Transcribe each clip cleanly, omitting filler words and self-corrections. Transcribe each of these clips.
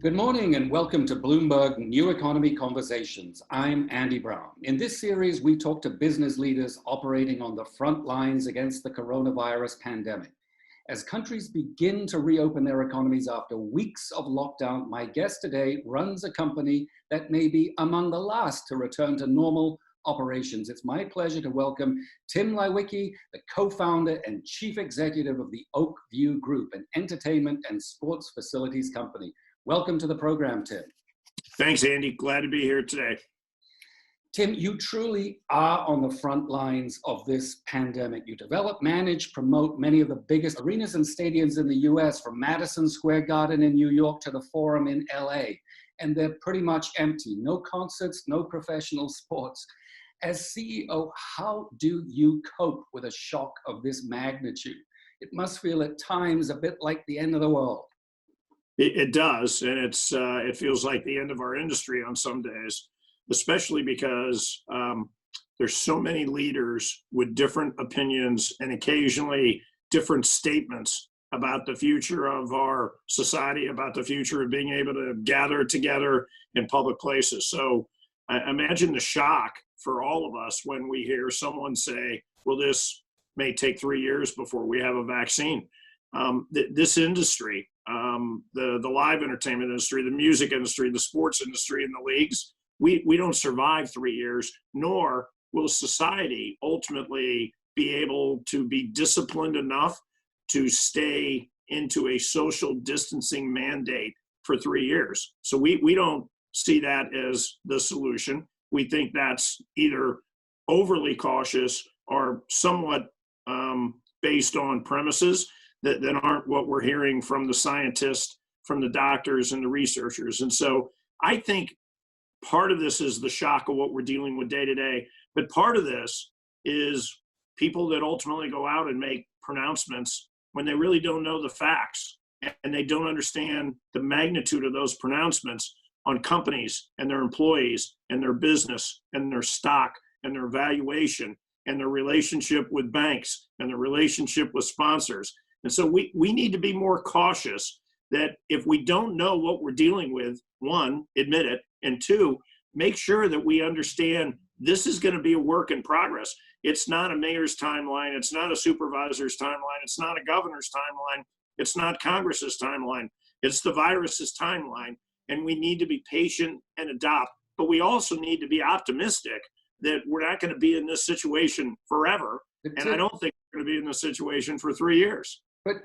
Good morning and welcome to Bloomberg New Economy Conversations. I'm Andy Browne. In this series, we talk to business leaders operating on the front lines against the coronavirus pandemic. As countries begin to reopen their economies after weeks of lockdown, my guest today runs a company that may be among the last to return to normal operations. It's my pleasure to welcome Tim Leiweke, the co-founder and chief executive of the Oak View Group, an entertainment and sports facilities company. Welcome to the program, Tim. Thanks, Andy. Glad to be here today. Tim, you truly are on the front lines of this pandemic. You develop, manage, promote many of the biggest arenas and stadiums in the US, from Madison Square Garden in New York to the Forum in LA. And they're pretty much empty. No concerts, no professional sports. As CEO, how do you cope with a shock of this magnitude? It must feel at times a bit like the end of the world. It does, and it feels like the end of our industry on some days, especially because there's so many leaders with different opinions and occasionally different statements about the future of our society, about the future of being able to gather together in public places. So I imagine the shock for all of us when we hear someone say, well, this may take 3 years before we have a vaccine. This industry, the live entertainment industry, the music industry, the sports industry, and the leagues, we don't survive 3 years, nor will society ultimately be able to be disciplined enough to stay into a social distancing mandate for 3 years. So we don't see that as the solution. We think that's either overly cautious or somewhat based on premises that aren't what we're hearing from the scientists, from the doctors and the researchers. And so I think part of this is the shock of what we're dealing with day to day, but part of this is people that ultimately go out and make pronouncements when they really don't know the facts and they don't understand the magnitude of those pronouncements on companies and their employees and their business and their stock and their valuation and their relationship with banks and their relationship with sponsors. And so we need to be more cautious that if we don't know what we're dealing with, one, admit it, and two, make sure that we understand this is going to be a work in progress. It's not a mayor's timeline. It's not a supervisor's timeline. It's not a governor's timeline. It's not Congress's timeline. It's the virus's timeline. And we need to be patient and adopt. But we also need to be optimistic that we're not going to be in this situation forever. And I don't think we're going to be in this situation for 3 years. But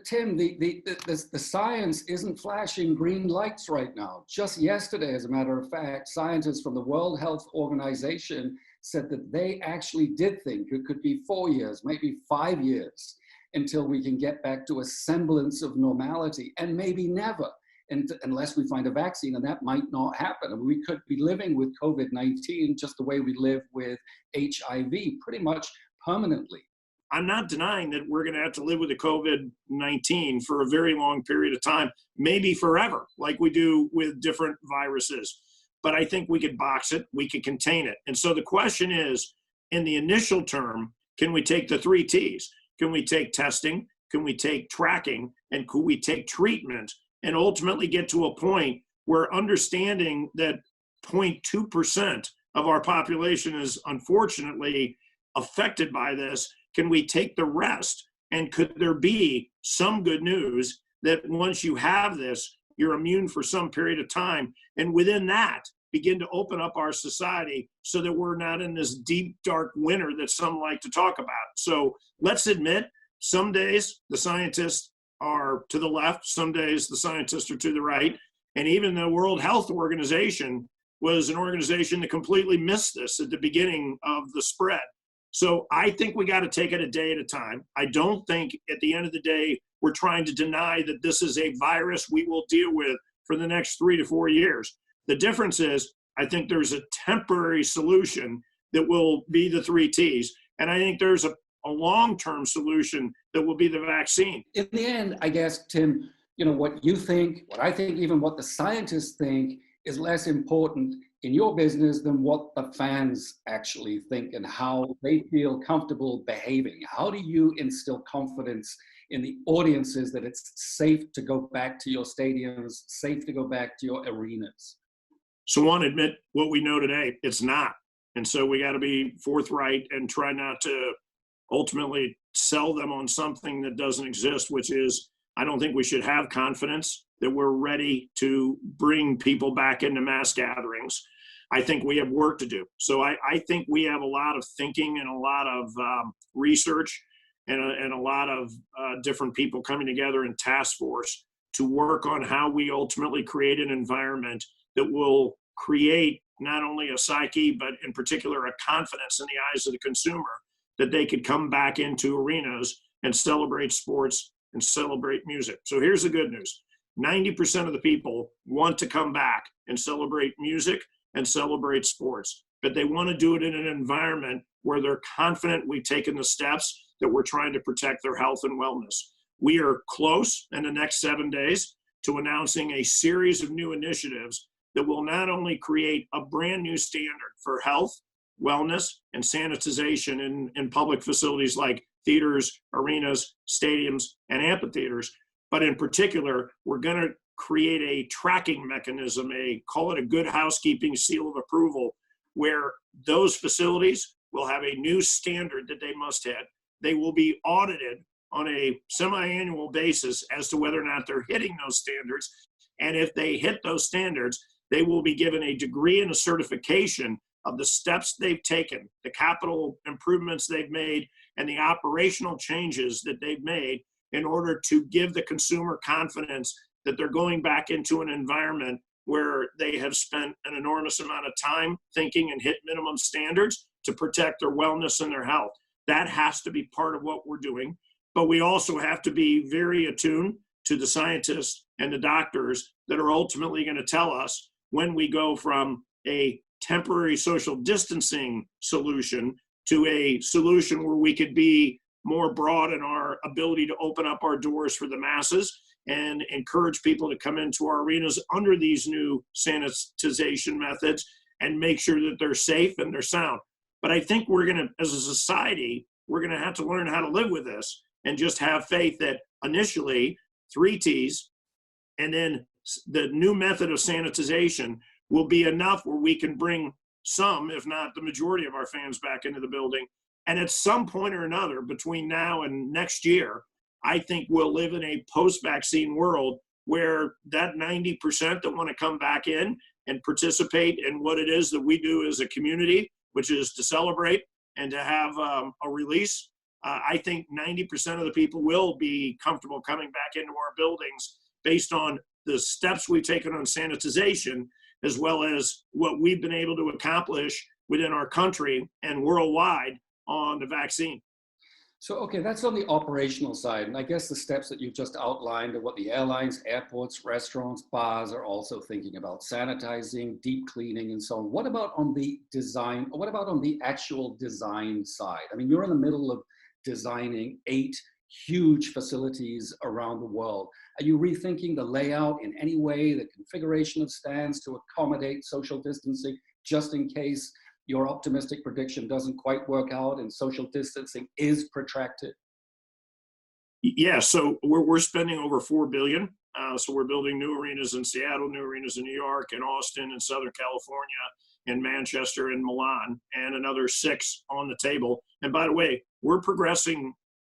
Tim, the science isn't flashing green lights right now. Just yesterday, as a matter of fact, scientists from the World Health Organization said that they actually did think it could be 4 years, maybe 5 years, until we can get back to a semblance of normality, and maybe never, unless we find a vaccine, and that might not happen. And we could be living with COVID-19 just the way we live with HIV, pretty much permanently. I'm not denying that we're going to have to live with the COVID-19 for a very long period of time, maybe forever, like we do with different viruses. But I think we could box it, we could contain it. And so the question is, in the initial term, can we take the 3 T's? Can we take testing? Can we take tracking? And could we take treatment and ultimately get to a point where understanding that 0.2% of our population is unfortunately affected by this? Can we take the rest? And could there be some good news that once you have this, you're immune for some period of time? And within that, begin to open up our society so that we're not in this deep, dark winter that some like to talk about. So let's admit, some days the scientists are to the left, some days the scientists are to the right. And even the World Health Organization was an organization that completely missed this at the beginning of the spread. So I think we got to take it a day at a time. I don't think at the end of the day, we're trying to deny that this is a virus we will deal with for the next 3 to 4 years. The difference is, I think there's a temporary solution that will be the 3 T's. And I think there's a long-term solution that will be the vaccine. In the end, I guess, Tim, what you think, what I think, even what the scientists think is less important. in your business than what the fans actually think and how they feel comfortable behaving. How do you instill confidence in the audiences that it's safe to go back to your stadiums, safe to go back to your arenas? So one, admit what we know today, it's not. And so we got to be forthright and try not to ultimately sell them on something that doesn't exist, which is, I don't think we should have confidence that we're ready to bring people back into mass gatherings. I think we have work to do. So I think we have a lot of thinking and a lot of research and a lot of different people coming together in task force to work on how we ultimately create an environment that will create not only a psyche, but in particular a confidence in the eyes of the consumer that they could come back into arenas and celebrate sports and celebrate music. So here's the good news. 90% of the people want to come back and celebrate music and celebrate sports, but they want to do it in an environment where they're confident we've taken the steps that we're trying to protect their health and wellness. We are close in the next 7 days to announcing a series of new initiatives that will not only create a brand new standard for health, wellness, and sanitization in public facilities like theaters, arenas, stadiums, and amphitheaters, but in particular, we're going to create a tracking mechanism, call it a good housekeeping seal of approval, where those facilities will have a new standard that they must hit. They will be audited on a semi-annual basis as to whether or not they're hitting those standards. And if they hit those standards, they will be given a degree and a certification of the steps they've taken, the capital improvements they've made, and the operational changes that they've made in order to give the consumer confidence that they're going back into an environment where they have spent an enormous amount of time thinking and hit minimum standards to protect their wellness and their health. That has to be part of what we're doing. But we also have to be very attuned to the scientists and the doctors that are ultimately going to tell us when we go from a temporary social distancing solution to a solution where we could be more broad in our ability to open up our doors for the masses and encourage people to come into our arenas under these new sanitization methods and make sure that they're safe and they're sound. But I think we're going to, as a society, we're going to have to learn how to live with this and just have faith that initially 3 T's and then the new method of sanitization will be enough where we can bring some, if not the majority of our fans back into the building. And at some point or another between now and next year, I think we'll live in a post-vaccine world where that 90% that want to come back in and participate in what it is that we do as a community, which is to celebrate and to have a release. I think 90% of the people will be comfortable coming back into our buildings based on the steps we've taken on sanitization, as well as what we've been able to accomplish within our country and worldwide on the vaccine. So, okay, that's on the operational side. And I guess the steps that you've just outlined are what the airlines, airports, restaurants, bars are also thinking about: sanitizing, deep cleaning, and so on. What about on the design? What about on the actual design side? I mean, you're in the middle of designing 8 huge facilities around the world. Are you rethinking the layout in any way, the configuration of stands to accommodate social distancing, just in case your optimistic prediction doesn't quite work out and social distancing is protracted? Yeah, so we're spending over $4 billion. So we're building new arenas in Seattle, new arenas in New York, and Austin, and Southern California, and Manchester, and Milan, and another 6 on the table. And by the way, we're progressing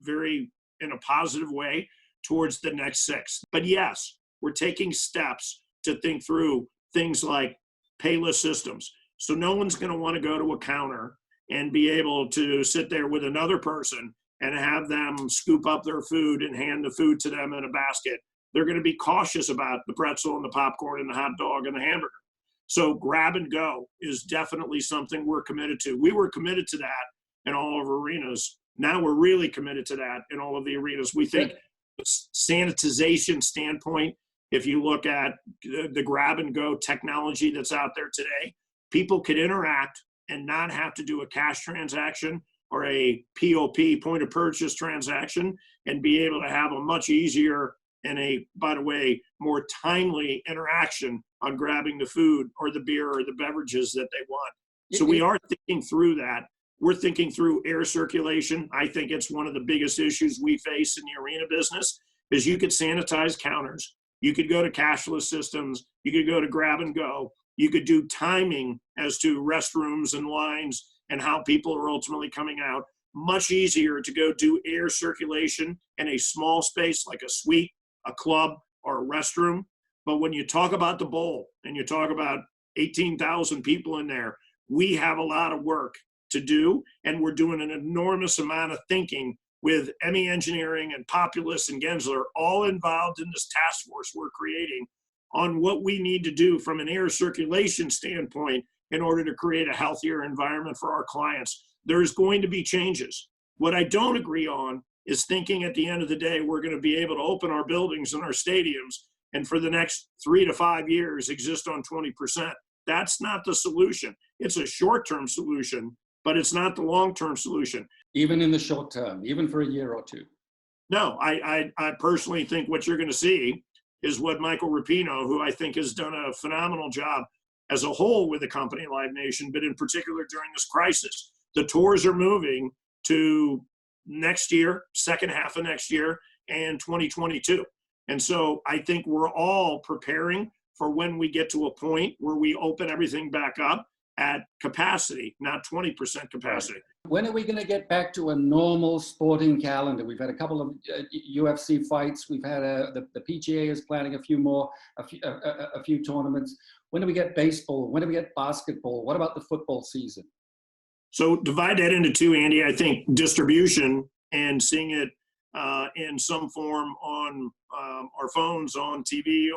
very in a positive way towards the next 6. But yes, we're taking steps to think through things like payless systems. So no one's going to want to go to a counter and be able to sit there with another person and have them scoop up their food and hand the food to them in a basket. They're going to be cautious about the pretzel and the popcorn and the hot dog and the hamburger. So grab and go is definitely something we're committed to. We were committed to that in all of our arenas. Now we're really committed to that in all of the arenas. We think sanitization standpoint, if you look at the grab and go technology that's out there today, people could interact and not have to do a cash transaction or a POP, point of purchase transaction, and be able to have a much easier and by the way, more timely interaction on grabbing the food or the beer or the beverages that they want. So It- we it- are thinking through that. We're thinking through air circulation. I think it's one of the biggest issues we face in the arena business is you could sanitize counters. You could go to cashless systems. You could go to grab and go. You could do timing as to restrooms and lines and how people are ultimately coming out. Much easier to go do air circulation in a small space like a suite, a club, or a restroom. But when you talk about the bowl and you talk about 18,000 people in there, we have a lot of work to do, and we're doing an enormous amount of thinking with ME Engineering and Populous and Gensler all involved in this task force we're creating on what we need to do from an air circulation standpoint in order to create a healthier environment for our clients. There's going to be changes. What I don't agree on is thinking at the end of the day, we're going to be able to open our buildings and our stadiums and for the next 3 to 5 years exist on 20%. That's not the solution. It's a short-term solution, but it's not the long-term solution. Even in the short term, even for a year or two. No, I personally think what you're going to see is what Michael Rapino, who I think has done a phenomenal job as a whole with the company Live Nation, but in particular during this crisis. The tours are moving to next year, second half of next year, and 2022. And so I think we're all preparing for when we get to a point where we open everything back up at capacity, not 20% capacity. When are we going to get back to a normal sporting calendar? We've had a couple of UFC fights. We've had the PGA is planning a few tournaments. When do we get baseball? When do we get basketball? What about the football season? So divide that into two, Andy. I think distribution and seeing it in some form on our phones, on TV,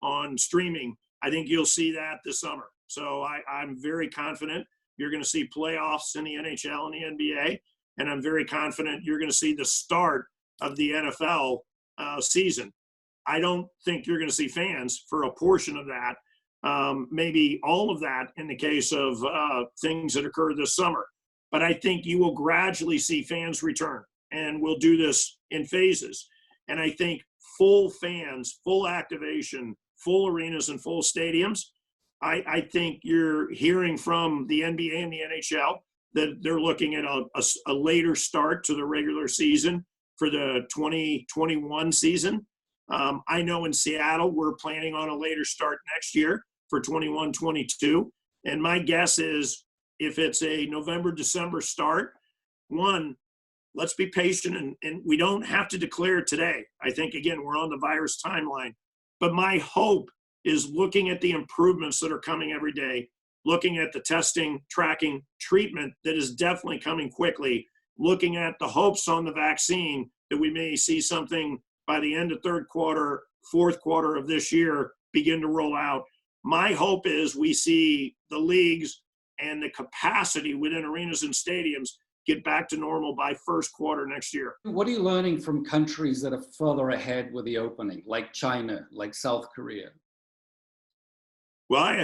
on streaming. I think you'll see that this summer. So I'm very confident you're going to see playoffs in the NHL and the NBA, and I'm very confident you're going to see the start of the NFL season. I don't think you're going to see fans for a portion of that, maybe all of that in the case of things that occur this summer. But I think you will gradually see fans return, and we'll do this in phases. And I think full fans, full activation, full arenas and full stadiums, I think you're hearing from the NBA and the NHL that they're looking at a later start to the regular season for the 2021 season. I know in Seattle, we're planning on a later start next year for 21-22. And my guess is if it's a November, December start, let's be patient and we don't have to declare today. I think, again, we're on the virus timeline. But my hope is looking at the improvements that are coming every day, looking at the testing, tracking, treatment that is definitely coming quickly, looking at the hopes on the vaccine that we may see something by the end of third quarter, fourth quarter of this year begin to roll out. My hope is we see the leagues and the capacity within arenas and stadiums get back to normal by first quarter next year. What are you learning from countries that are further ahead with the opening, like China, like South Korea? Well,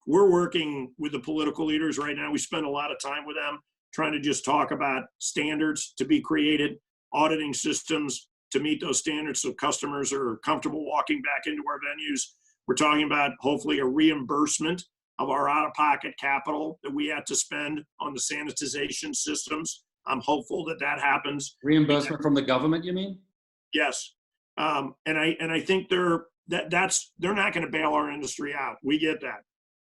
we're working with the political leaders right now. We spend a lot of time with them trying to just talk about standards to be created, auditing systems to meet those standards so customers are comfortable walking back into our venues. We're talking about hopefully a reimbursement of our out-of-pocket capital that we had to spend on the sanitization systems. I'm hopeful that happens. Reimbursement from the government, you mean? Yes. And I think they're not going to bail our industry out. We get that.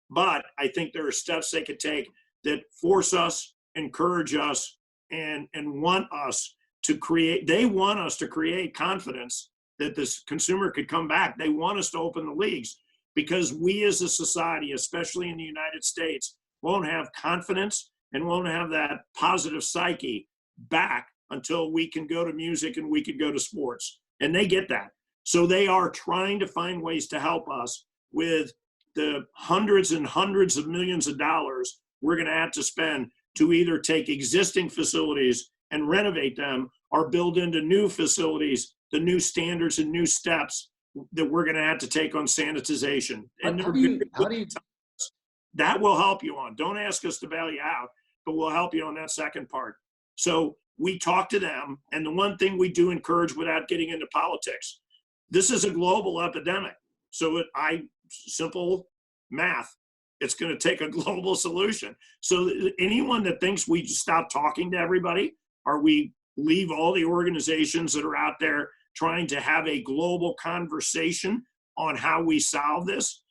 But I think there are steps they could take that force us, encourage us, and want us to create. They want us to create confidence that this consumer could come back. They want us to open the leagues because we as a society, especially in the United States, won't have confidence and won't have that positive psyche back until we can go to music and we can go to sports. And they get that. So they are trying to find ways to help us with the hundreds and hundreds of millions of dollars we're going to have to spend to either take existing facilities and renovate them or build into new facilities the new standards and new steps that we're going to have to take on sanitization. And How do you that will help you on. Don't ask us to bail you out, but we'll help you on that second part. So we talk to them. And the one thing we do encourage without getting into politics, this is a global epidemic. So simple math, it's going to take a global solution. So anyone that thinks we stop talking to everybody, or we leave all the organizations that are out there trying to have a global conversation on how we solve this,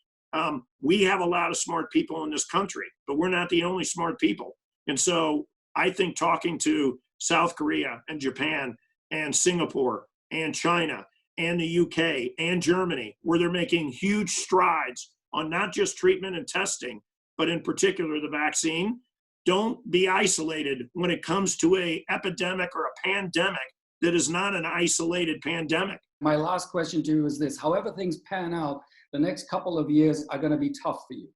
we have a lot of smart people in this country, but we're not the only smart people. And so I think talking to South Korea and Japan and Singapore and China and the UK and Germany, where they're making huge strides on not just treatment and testing, but in particular the vaccine. Don't be isolated when it comes to an epidemic or a pandemic that is not an isolated pandemic. My last question to you is this: however things pan out, the next couple of years are going to be tough for you.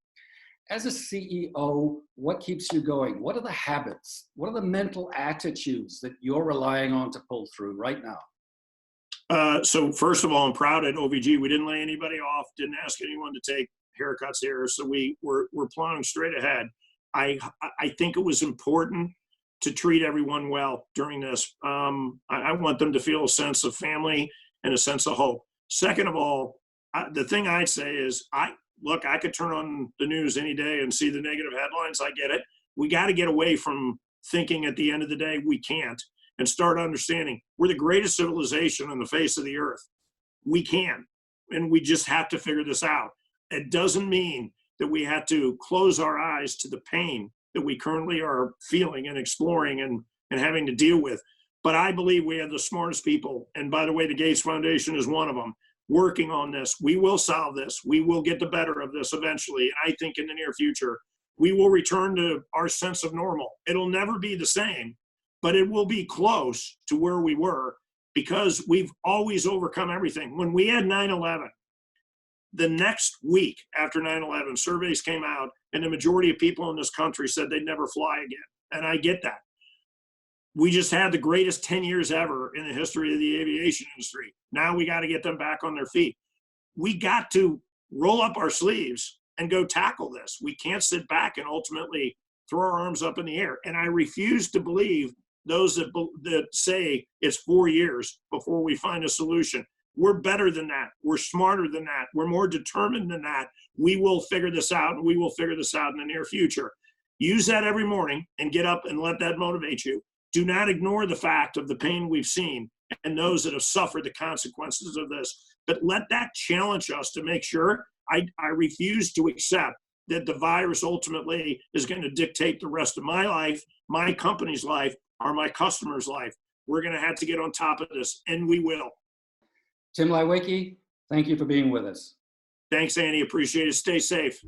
As a CEO, what keeps you going? What are the habits? What are the mental attitudes that you're relying on to pull through right now? So first of all, I'm proud at OVG. We didn't lay anybody off, didn't ask anyone to take haircuts here. So we're plowing straight ahead. I think it was important to treat everyone well during this. I want them to feel a sense of family and a sense of hope. Second of all, the thing I'd say is, I could turn on the news any day and see the negative headlines. I get it. We got to get away from thinking at the end of the day we can't, and start understanding we're the greatest civilization on the face of the earth. We can, and we just have to figure this out. It doesn't mean that we have to close our eyes to the pain that we currently are feeling and exploring and having to deal with. But I believe we have the smartest people, and by the way, the Gates Foundation is one of them, working on this. We will solve this. We will get the better of this eventually. And I think in the near future, we will return to our sense of normal. It'll never be the same, but it will be close to where we were, because we've always overcome everything. When we had 9/11, the next week after 9/11, surveys came out, and the majority of people in this country said they'd never fly again. And I get that. We just had the greatest 10 years ever in the history of the aviation industry. Now we got to get them back on their feet. We got to roll up our sleeves and go tackle this. We can't sit back and ultimately throw our arms up in the air. And I refuse to believe those that say it's 4 years before we find a solution. We're better than that. We're smarter than that. We're more determined than that. We will figure this out, and we will figure this out in the near future. Use that every morning and get up and let that motivate you. Do not ignore the fact of the pain we've seen and those that have suffered the consequences of this, but let that challenge us to make sure. I refuse to accept that the virus ultimately is going to dictate the rest of my life, my company's life, or my customer's life. We're going to have to get on top of this, and we will. Tim Leiweke, thank you for being with us. Thanks, Andy. Appreciate it. Stay safe.